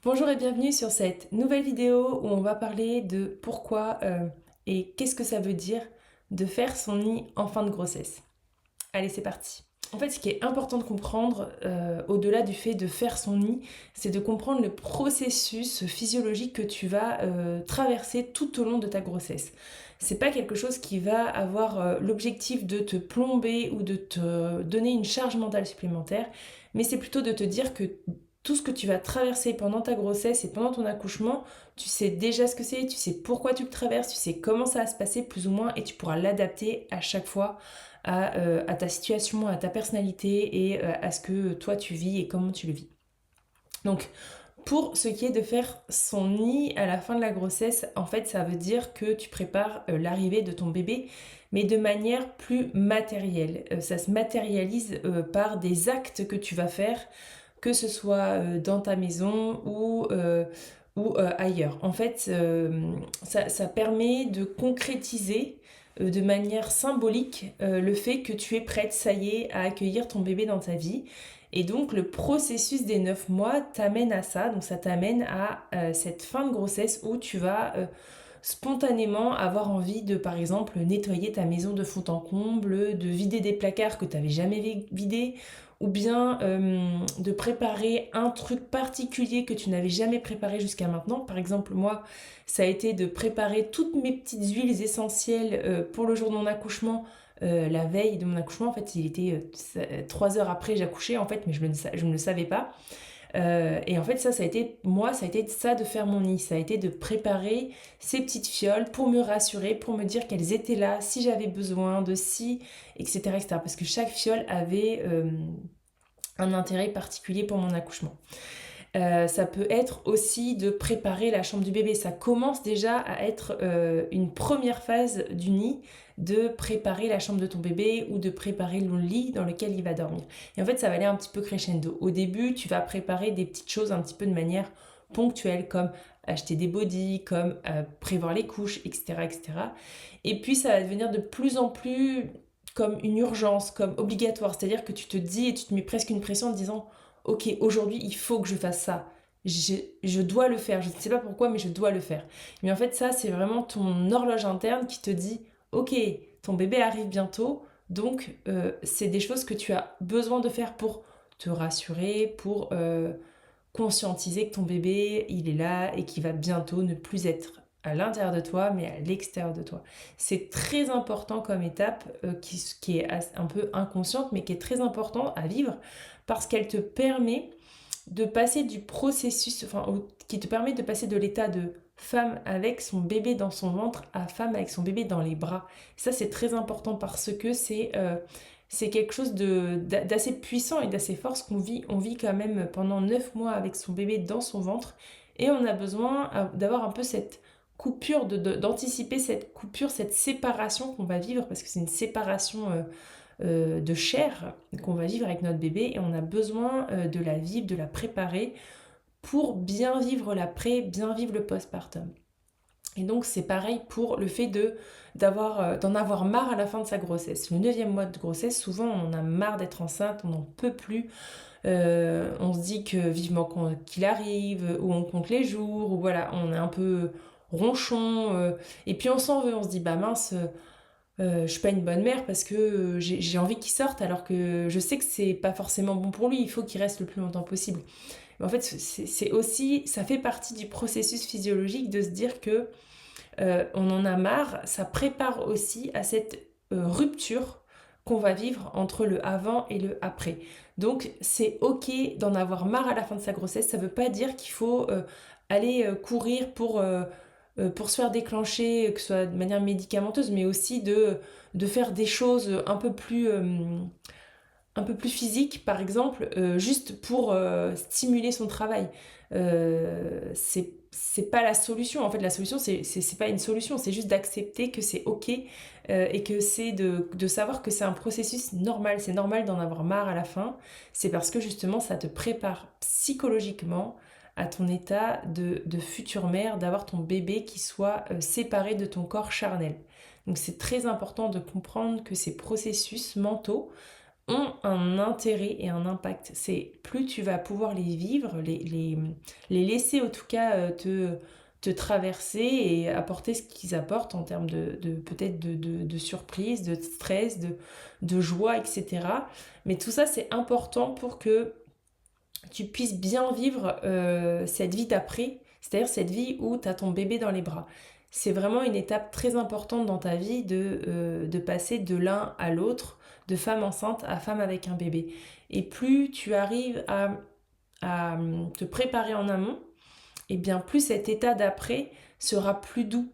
Bonjour et bienvenue sur cette nouvelle vidéo où on va parler de pourquoi et qu'est-ce que ça veut dire de faire son nid en fin de grossesse. Allez, c'est parti. En fait, ce qui est important de comprendre, au-delà du fait de faire son nid, c'est de comprendre le processus physiologique que tu vas traverser tout au long de ta grossesse. C'est pas quelque chose qui va avoir l'objectif de te plomber ou de te donner une charge mentale supplémentaire, mais c'est plutôt de te dire que tout ce que tu vas traverser pendant ta grossesse et pendant ton accouchement, tu sais déjà ce que c'est, tu sais pourquoi tu le traverses, tu sais comment ça va se passer plus ou moins et tu pourras l'adapter à chaque fois à ta situation, à ta personnalité et à ce que toi tu vis et comment tu le vis. Donc, pour ce qui est de faire son nid à la fin de la grossesse, en fait, ça veut dire que tu prépares l'arrivée de ton bébé, mais de manière plus matérielle. Ça se matérialise par des actes que tu vas faire, que ce soit dans ta maison ou ailleurs. En fait, ça permet de concrétiser de manière symbolique le fait que tu es prête, ça y est, à accueillir ton bébé dans ta vie. Et donc le processus des 9 mois t'amène à ça, donc ça t'amène à cette fin de grossesse où tu vas spontanément avoir envie de, par exemple, nettoyer ta maison de fond en comble, de vider des placards que tu n'avais jamais vidés, ou bien de préparer un truc particulier que tu n'avais jamais préparé jusqu'à maintenant. Par exemple, moi, ça a été de préparer toutes mes petites huiles essentielles pour le jour de mon accouchement. La veille de mon accouchement, en fait, il était 3 heures après j'accouchais, en fait, mais je ne le savais pas. Et en fait, ça a été, moi, ça a été ça de faire mon nid. Ça a été de préparer ces petites fioles pour me rassurer, pour me dire qu'elles étaient là, si j'avais besoin de si, etc., etc. Parce que chaque fiole avait un intérêt particulier pour mon accouchement. Ça peut être aussi de préparer la chambre du bébé. Ça commence déjà à être une première phase du nid, de préparer la chambre de ton bébé ou de préparer le lit dans lequel il va dormir. Et en fait, ça va aller un petit peu crescendo. Au début, tu vas préparer des petites choses un petit peu de manière ponctuelle, comme acheter des bodys, comme prévoir les couches, etc., etc. Et puis, ça va devenir de plus en plus comme une urgence, comme obligatoire. C'est-à-dire que tu te dis et tu te mets presque une pression en te disant ok, aujourd'hui, il faut que je fasse ça. Je dois le faire. Je ne sais pas pourquoi, mais je dois le faire. Mais en fait, ça, c'est vraiment ton horloge interne qui te dit, ok, ton bébé arrive bientôt, donc c'est des choses que tu as besoin de faire pour te rassurer, pour conscientiser que ton bébé, il est là et qu'il va bientôt ne plus être à l'intérieur de toi, mais à l'extérieur de toi. C'est très important comme étape qui est un peu inconsciente, mais qui est très important à vivre parce qu'elle te permet de passer du processus, enfin, qui te permet de passer de l'état de femme avec son bébé dans son ventre à femme avec son bébé dans les bras. Ça, c'est très important parce que c'est quelque chose d'assez puissant et d'assez fort ce qu'on vit. On vit quand même pendant 9 mois avec son bébé dans son ventre et on a besoin d'avoir un peu cette coupure, d'anticiper cette coupure, cette séparation qu'on va vivre parce que c'est une séparation de chair qu'on va vivre avec notre bébé et on a besoin de la vivre, de la préparer pour bien vivre l'après, bien vivre le postpartum. Et donc c'est pareil pour le fait d'en avoir marre à la fin de sa grossesse. Le 9e mois de grossesse, souvent on en a marre d'être enceinte, on n'en peut plus. On se dit que vivement qu'il arrive, ou on compte les jours, ou voilà, on est un peu ronchon. Et puis on s'en veut, on se dit bah mince, je suis pas une bonne mère parce que j'ai envie qu'il sorte alors que je sais que c'est pas forcément bon pour lui, il faut qu'il reste le plus longtemps possible. Mais en fait, c'est aussi, ça fait partie du processus physiologique de se dire que on en a marre, ça prépare aussi à cette rupture qu'on va vivre entre le avant et le après. Donc c'est ok d'en avoir marre à la fin de sa grossesse, ça veut pas dire qu'il faut aller courir pour se faire déclencher, que ce soit de manière médicamenteuse, mais aussi de faire des choses un peu plus physiques, par exemple, juste pour stimuler son travail. C'est pas la solution. En fait, la solution, c'est pas une solution, c'est juste d'accepter que c'est ok et que c'est de savoir que c'est un processus normal. C'est normal d'en avoir marre à la fin. C'est parce que justement, ça te prépare psychologiquement à ton état de future mère, d'avoir ton bébé qui soit séparé de ton corps charnel. Donc c'est très important de comprendre que ces processus mentaux ont un intérêt et un impact. C'est plus tu vas pouvoir les vivre, les laisser en tout cas te traverser et apporter ce qu'ils apportent en termes peut-être de surprise, de stress, de joie, etc. Mais tout ça, c'est important pour que tu puisses bien vivre cette vie d'après, c'est-à-dire cette vie où tu as ton bébé dans les bras. C'est vraiment une étape très importante dans ta vie de passer de l'un à l'autre, de femme enceinte à femme avec un bébé. Et plus tu arrives à te préparer en amont, et bien plus cet état d'après sera plus doux,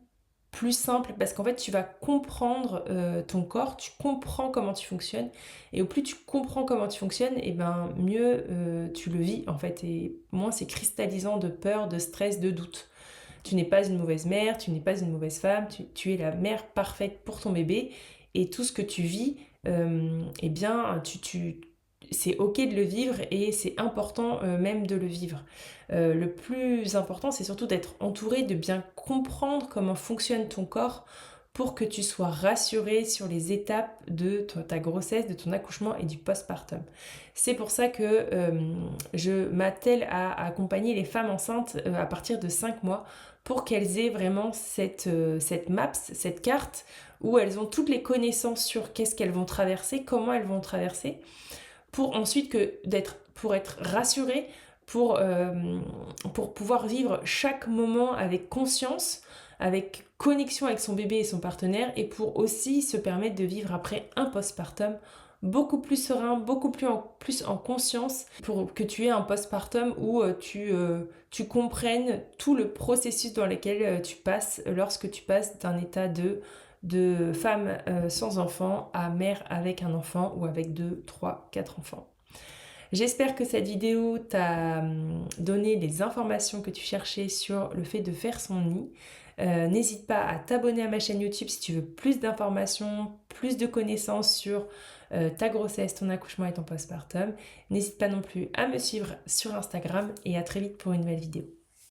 plus simple, parce qu'en fait tu vas comprendre ton corps, tu comprends comment tu fonctionnes, et au plus tu comprends comment tu fonctionnes, et ben mieux tu le vis en fait, et moins c'est cristallisant de peur, de stress, de doute. Tu n'es pas une mauvaise mère, tu n'es pas une mauvaise femme, tu es la mère parfaite pour ton bébé, et tout ce que tu vis, eh bien c'est ok de le vivre et c'est important même de le vivre. Le plus important, c'est surtout d'être entouré, de bien comprendre comment fonctionne ton corps pour que tu sois rassuré sur les étapes de ta grossesse, de ton accouchement et du postpartum. C'est pour ça que je m'attelle à accompagner les femmes enceintes à partir de 5 mois pour qu'elles aient vraiment cette maps, cette carte où elles ont toutes les connaissances sur qu'est-ce qu'elles vont traverser, comment elles vont traverser, pour ensuite pour être rassurée, pour pouvoir vivre chaque moment avec conscience, avec connexion avec son bébé et son partenaire, et pour aussi se permettre de vivre après un postpartum beaucoup plus serein, beaucoup plus en conscience, pour que tu aies un postpartum où tu comprennes tout le processus dans lequel tu passes lorsque tu passes d'un état de femme sans enfant à mère avec un enfant ou avec 2, 3, 4 enfants. J'espère que cette vidéo t'a donné les informations que tu cherchais sur le fait de faire son nid. N'hésite pas à t'abonner à ma chaîne YouTube si tu veux plus d'informations, plus de connaissances sur ta grossesse, ton accouchement et ton postpartum. N'hésite pas non plus à me suivre sur Instagram et à très vite pour une nouvelle vidéo.